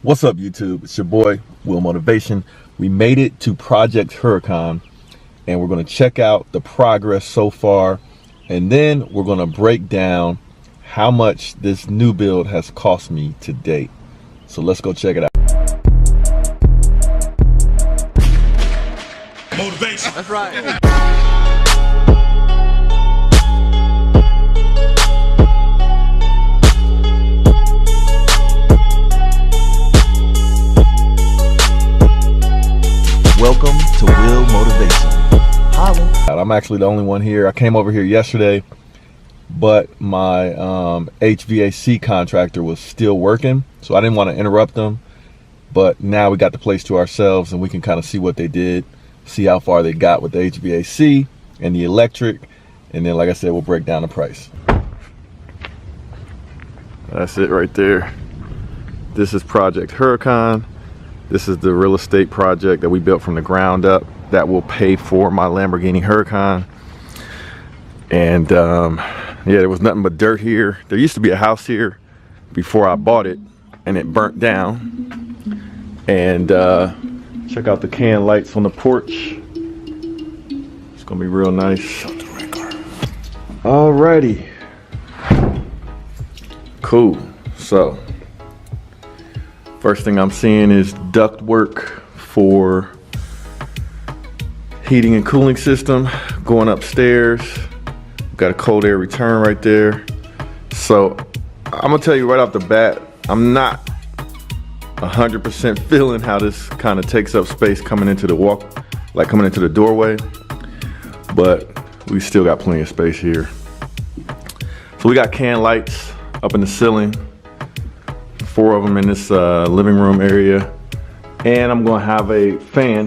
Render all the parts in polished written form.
What's up, YouTube? It's your boy, Will Motivation. We made it to Project Huracan, and we're going to check out the progress so far, and then we're going to break down how much this new build has cost me to date. So let's go check it out. Motivation. That's right. Welcome to Will Motivation. Holla. I'm actually the only one here. I came over here yesterday, but my HVAC contractor was still working, so I didn't want to interrupt them. But now we got the place to ourselves, and we can kind of see what they did, see how far they got with the HVAC and the electric, and then, like I said, we'll break down the price. That's it right there. This is Project Huracan. This is the real estate project that we built from the ground up that will pay for my Lamborghini Huracan. And yeah, there was nothing but dirt here. There used to be a house here before I bought it, and it burnt down. And check out the can lights on the porch. It's gonna be real nice. Alrighty. Cool. So first thing I'm seeing is duct work for heating and cooling system going upstairs. Got a cold air return right there. So I'm gonna tell you right off the bat, I'm not 100% feeling how this kind of takes up space coming into the doorway, but we still got plenty of space here. So we got can lights up in the ceiling. 4 of them in this living room area, and I'm gonna have a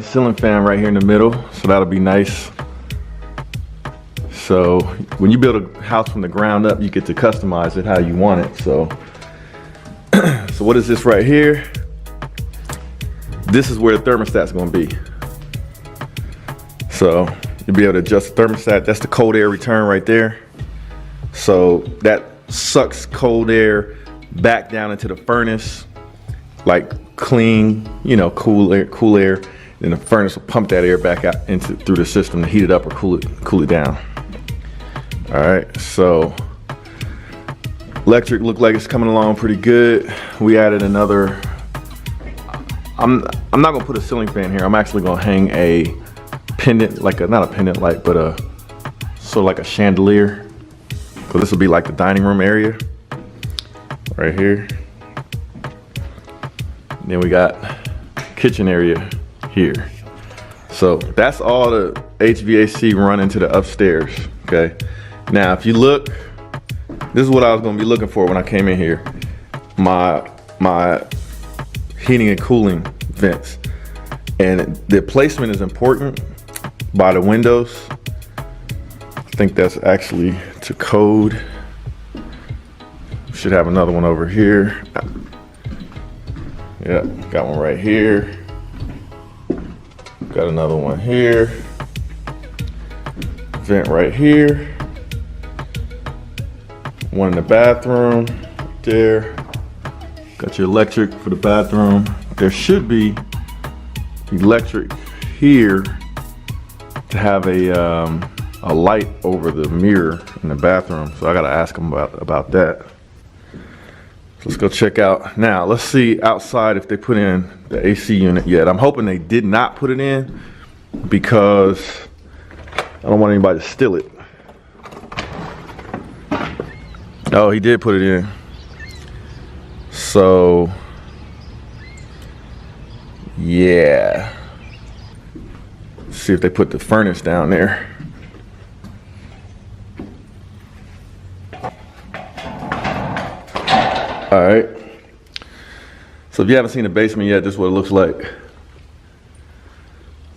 ceiling fan right here in the middle, so that'll be nice. So when you build a house from the ground up, you get to customize it how you want it. So so what is this right here? This is where the thermostat's gonna be. So you'll be able to adjust the thermostat. That's the cold air return right there. So that sucks cold air back down into the furnace, like clean, cool air. Then the furnace will pump that air back out through the system to heat it up or cool it down. All right, so electric look like it's coming along pretty good. We added another. I'm not gonna put a ceiling fan here. I'm actually gonna hang a pendant, not a pendant light, but a sort of like a chandelier. So this will be like the dining room area right here. Then we got kitchen area here. So that's all the HVAC run into the upstairs. Okay. Now, if you look, this is what I was gonna be looking for when I came in here. My heating and cooling vents, and the placement is important by the windows. I think that's actually to code. Should have another one over here. Yeah, got one right here. Got another one here. Vent right here. One in the bathroom there. Got your electric for the bathroom. There should be electric here to have a light over the mirror in the bathroom. So I gotta ask them about that. Let's go check out. Now, let's see outside if they put in the AC unit yet. I'm hoping they did not put it in because I don't want anybody to steal it. Oh, he did put it in. So, yeah. Let's see if they put the furnace down there. All right, so if you haven't seen the basement yet, this is what it looks like.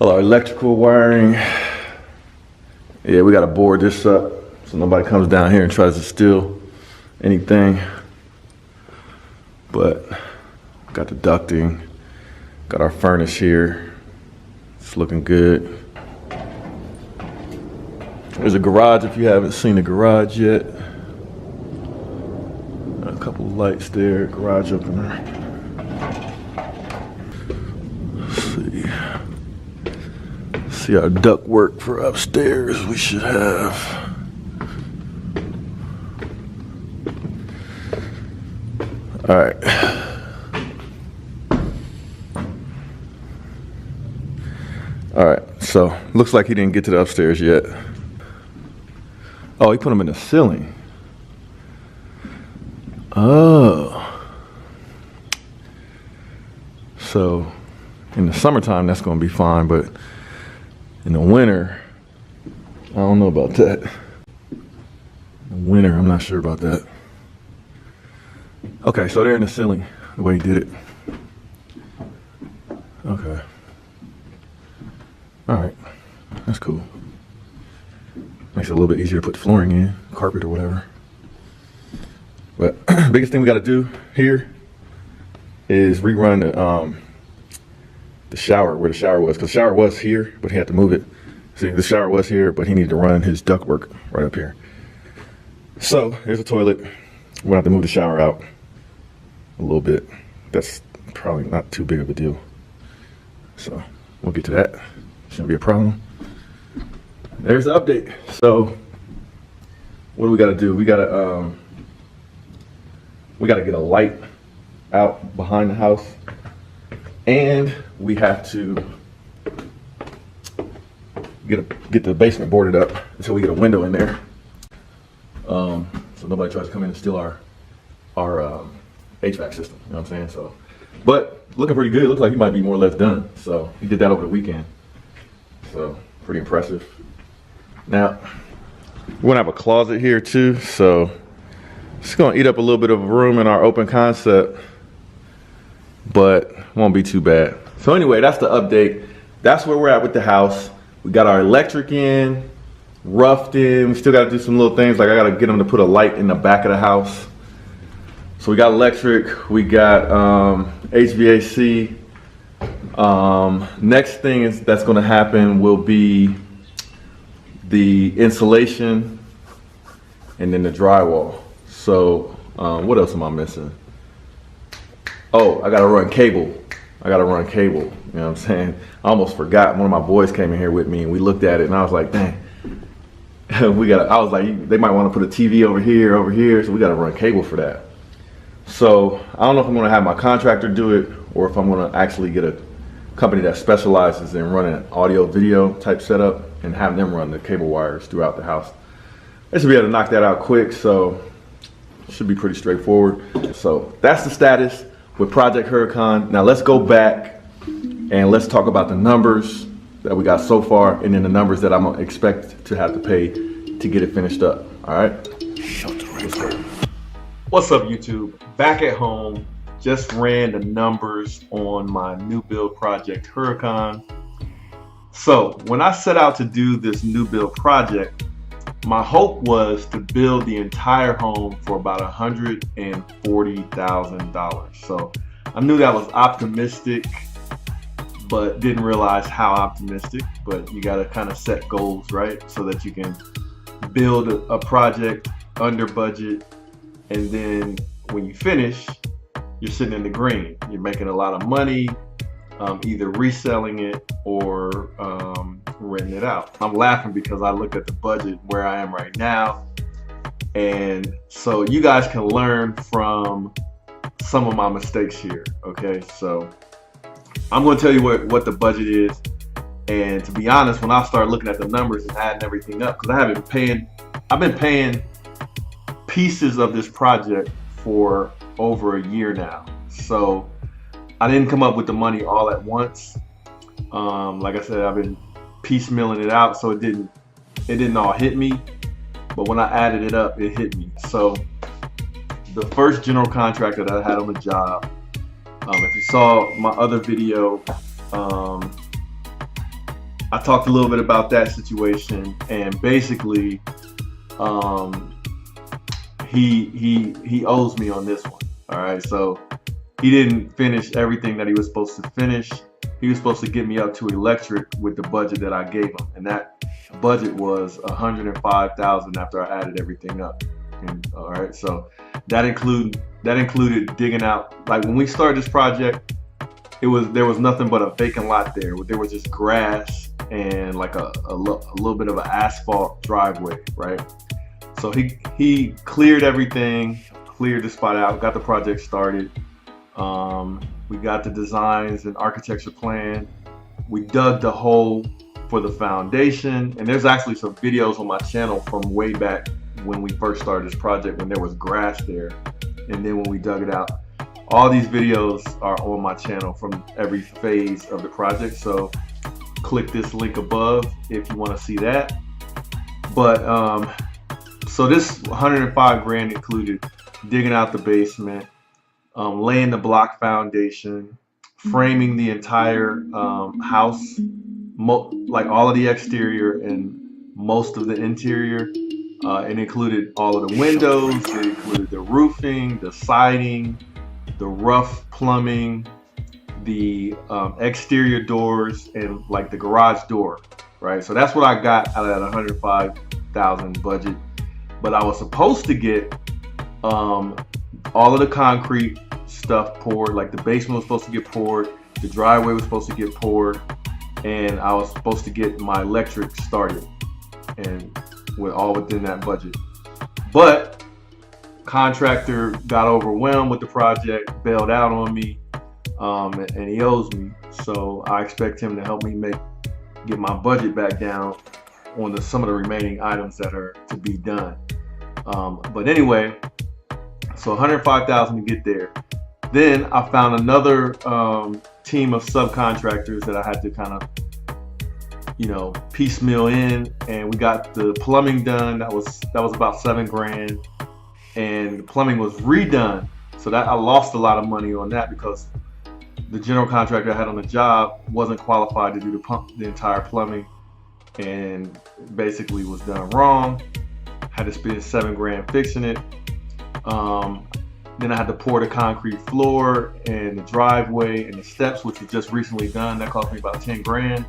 All our electrical wiring. Yeah, we gotta board this up so nobody comes down here and tries to steal anything. But got the ducting, got our furnace here. It's looking good. There's a garage if you haven't seen the garage yet. A couple of lights there, garage opener. See our duct work for upstairs. We should have. All right. All right, so looks like he didn't get to the upstairs yet. Oh, he put them in the ceiling. Oh. So in the summertime, that's gonna be fine, but in the winter, I don't know about that. In the winter, I'm not sure about that. Okay, so they're in the ceiling, the way he did it. Okay. All right, that's cool. Makes it a little bit easier to put the flooring in, carpet or whatever. But biggest thing we gotta do here is rerun the shower, where the shower was, because the shower was here, but he had to move it. See, the shower was here, but he needed to run his ductwork right up here. So here's the toilet. We're gonna have to move the shower out a little bit. That's probably not too big of a deal. So we'll get to that. Shouldn't be a problem. There's the update. So what do we gotta do? We gotta get a light out behind the house, and we have to get the basement boarded up until we get a window in there, so nobody tries to come in and steal our HVAC system. You know what I'm saying? So, but looking pretty good. It looks like he might be more or less done. So he did that over the weekend. So pretty impressive. Now we're gonna have a closet here too, so it's gonna eat up a little bit of room in our open concept, but won't be too bad. So anyway, that's the update. That's where we're at with the house. We got our electric in, roughed in. We still gotta do some little things, like I gotta get them to put a light in the back of the house. So we got electric, we got HVAC. Next thing that's gonna happen will be the insulation and then the drywall. So what else am I missing? Oh, I gotta run cable. You know what I'm saying? I almost forgot. One of my boys came in here with me and we looked at it and I was like, dang. I was like, they might want to put a TV over here, so we gotta run cable for that. So I don't know if I'm gonna have my contractor do it or if I'm gonna actually get a company that specializes in running audio video type setup and have them run the cable wires throughout the house. I should be able to knock that out quick, so it should be pretty straightforward. So that's the status with Project Huracan. Now let's go back and let's talk about the numbers that we got so far and then the numbers that I'm gonna expect to have to pay to get it finished up. All right? What's up, YouTube? Back at home, just ran the numbers on my new build project Huracan. So when I set out to do this new build project, my hope was to build the entire home for about $140,000. So I knew that was optimistic, but didn't realize how optimistic. But you got to kind of set goals, right? So that you can build a project under budget, and then when you finish, you're sitting in the green. You're making a lot of money, either reselling it or renting it out. I'm laughing because I looked at the budget where I am right now, and so you guys can learn from some of my mistakes here. Okay, so I'm going to tell you what the budget is, and to be honest, when I start looking at the numbers and adding everything up, because I've been paying pieces of this project for over a year now, so I didn't come up with the money all at once. Like I said, I've been piecemealing it out, so it didn't all hit me, but when I added it up, it hit me. So the first general contractor that I had on the job, if you saw my other video, I talked a little bit about that situation, and basically he owes me on this one. All right, so he didn't finish everything that he was supposed to finish. He was supposed to get me up to electric with the budget that I gave him, and that budget was $105,000 after I added everything up. And, all right, so that included digging out. Like when we started this project, there was nothing but a vacant lot there. There was just grass and like a little bit of an asphalt driveway, right? So he cleared everything, cleared the spot out, got the project started. We got the designs and architecture plan. We dug the hole for the foundation, and there's actually some videos on my channel from way back when we first started this project, when there was grass there, and then when we dug it out. All these videos are on my channel from every phase of the project, so click this link above if you want to see that. But so this 105 grand included digging out the basement, laying the block foundation, framing the entire house, like all of the exterior and most of the interior. It included all of the windows, it included the roofing, the siding, the rough plumbing, the exterior doors, and like the garage door, right? So that's what I got out of that 105,000 budget. But I was supposed to get all of the concrete stuff poured, like the basement was supposed to get poured, the driveway was supposed to get poured, and I was supposed to get my electric started, and all within that budget. But contractor got overwhelmed with the project, bailed out on me, and he owes me. So I expect him to help me get my budget back down on some of the remaining items that are to be done. But anyway, so 105,000 to get there. Then I found another team of subcontractors that I had to kind of, piecemeal in, and we got the plumbing done. That was about 7 grand, and the plumbing was redone. So that I lost a lot of money on that because the general contractor I had on the job wasn't qualified to do the entire plumbing, and basically was done wrong. Had to spend 7 grand fixing it. Then I had to pour the concrete floor and the driveway and the steps, which was just recently done. That cost me about 10 grand.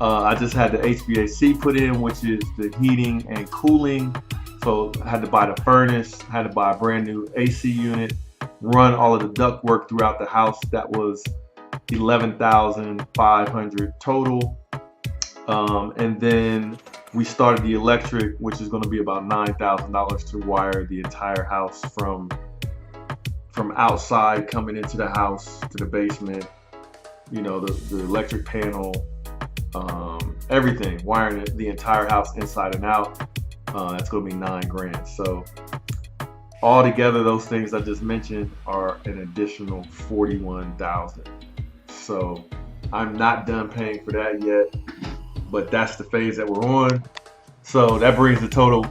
I just had the HVAC put in, which is the heating and cooling. So I had to buy the furnace, had to buy a brand new AC unit, run all of the duct work throughout the house. That was 11,500 total. And then we started the electric, which is going to be about $9,000 to wire the entire house from outside coming into the house to the basement. The electric panel, everything, wiring the entire house inside and out. That's going to be 9 grand. So all together, those things I just mentioned are an additional 41,000. So I'm not done paying for that yet, but that's the phase that we're on. So that brings the total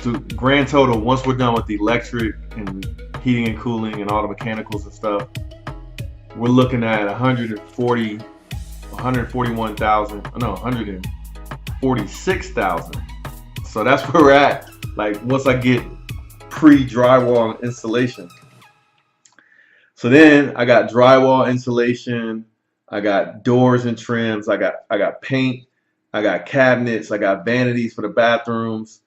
to grand total, once we're done with the electric and heating and cooling and all the mechanicals and stuff, we're looking at 146,000. So that's where we're at. Like once I get pre-drywall installation. So then I got drywall insulation, I got doors and trims, I got paint, I got cabinets, I got vanities for the bathrooms.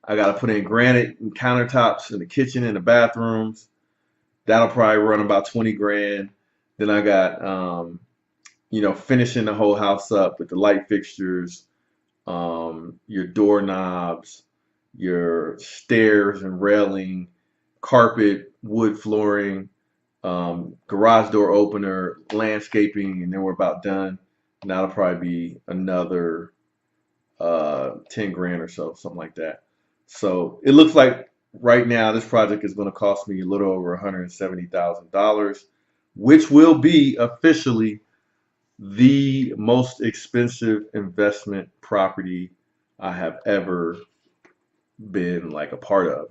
I got to put in granite and countertops in the kitchen and the bathrooms. That'll probably run about 20 grand. Then I got, finishing the whole house up with the light fixtures, your doorknobs, your stairs and railing, carpet, wood flooring, garage door opener, landscaping, and then we're about done. And that'll probably be another 10 grand or so, something like that. So it looks like right now this project is going to cost me a little over $170,000, which will be officially the most expensive investment property I have ever been like a part of.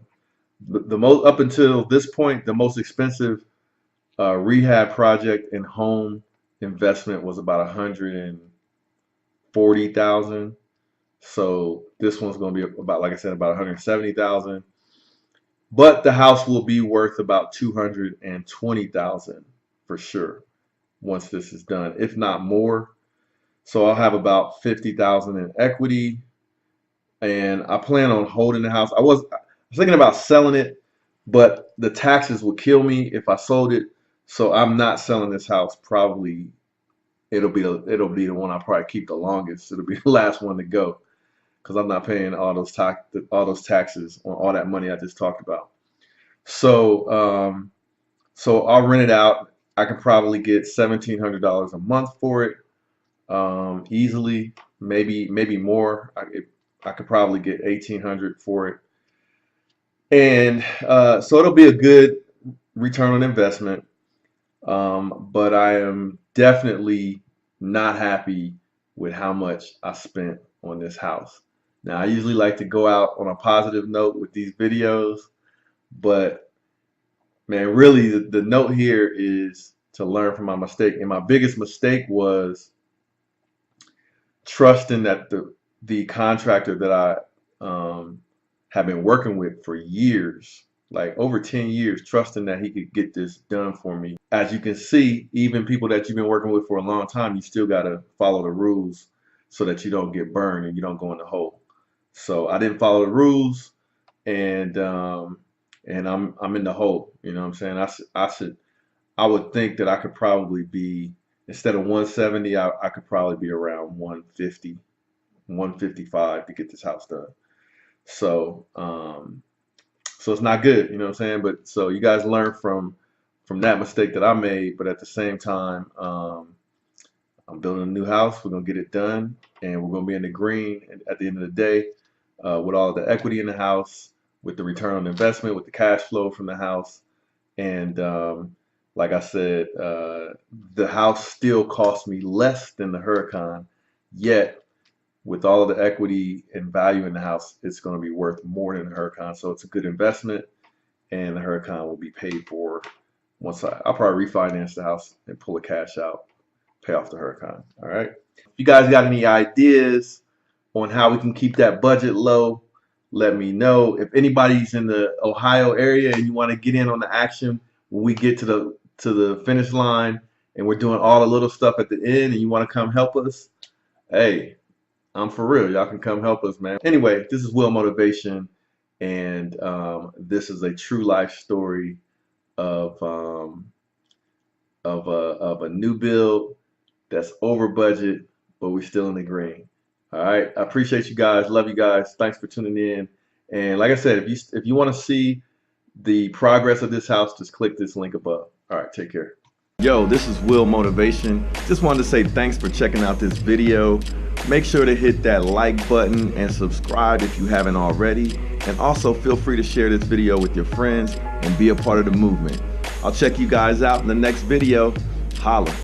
The most, up until this point, the most expensive rehab project and home investment was about 140,000. So this one's going to be about, like I said, about 170,000. But the house will be worth about 220,000 for sure once this is done, if not more. So I'll have about 50,000 in equity, and I plan on holding the house. I was thinking about selling it, but the taxes would kill me if I sold it. So I'm not selling this house. Probably it'll be the one I probably keep the longest. It'll be the last one to go because I'm not paying all those taxes on all that money I just talked about. So so I'll rent it out. I can probably get $1,700 a month for it, easily. Maybe more. I could probably get 1,800 for it, and so it'll be a good return on investment. But I am definitely not happy with how much I spent on this house. Now, I usually like to go out on a positive note with these videos, but man, really the note here is to learn from my mistake. And my biggest mistake was trusting that the contractor that I have been working with for years, like over 10 years, trusting that he could get this done for me. As you can see, even people that you've been working with for a long time, you still got to follow the rules so that you don't get burned and you don't go in the hole. So I didn't follow the rules, and I'm in the hole. You know what I'm saying? I would think that I could probably be, instead of 170, I could probably be around 150, 155 to get this house done. So so it's not good, you know what I'm saying? But so you guys learn from that mistake that I made, but at the same time, I'm building a new house. We're gonna get it done, and we're gonna be in the green at the end of the day, with all the equity in the house, with the return on investment, with the cash flow from the house, and like I said, the house still cost me less than the Huracan, yet with all of the equity and value in the house, it's going to be worth more than the Huracan. So it's a good investment, and the Huracan will be paid for once I'll probably refinance the house and pull the cash out, pay off the Huracan. All right. If you guys got any ideas on how we can keep that budget low, let me know. If anybody's in the Ohio area and you want to get in on the action when we get to the finish line and we're doing all the little stuff at the end and you want to come help us, hey, I'm for real. Y'all can come help us, man. Anyway, this is Will Motivation, and this is a true life story of of a new build that's over budget, but we're still in the green. All right. I appreciate you guys. Love you guys. Thanks for tuning in. And like I said, if you want to see the progress of this house, just click this link above. All right. Take care. Yo, this is Will Motivation. Just wanted to say thanks for checking out this video. Make sure to hit that like button and subscribe if you haven't already. And also feel free to share this video with your friends and be a part of the movement. I'll check you guys out in the next video. Holla.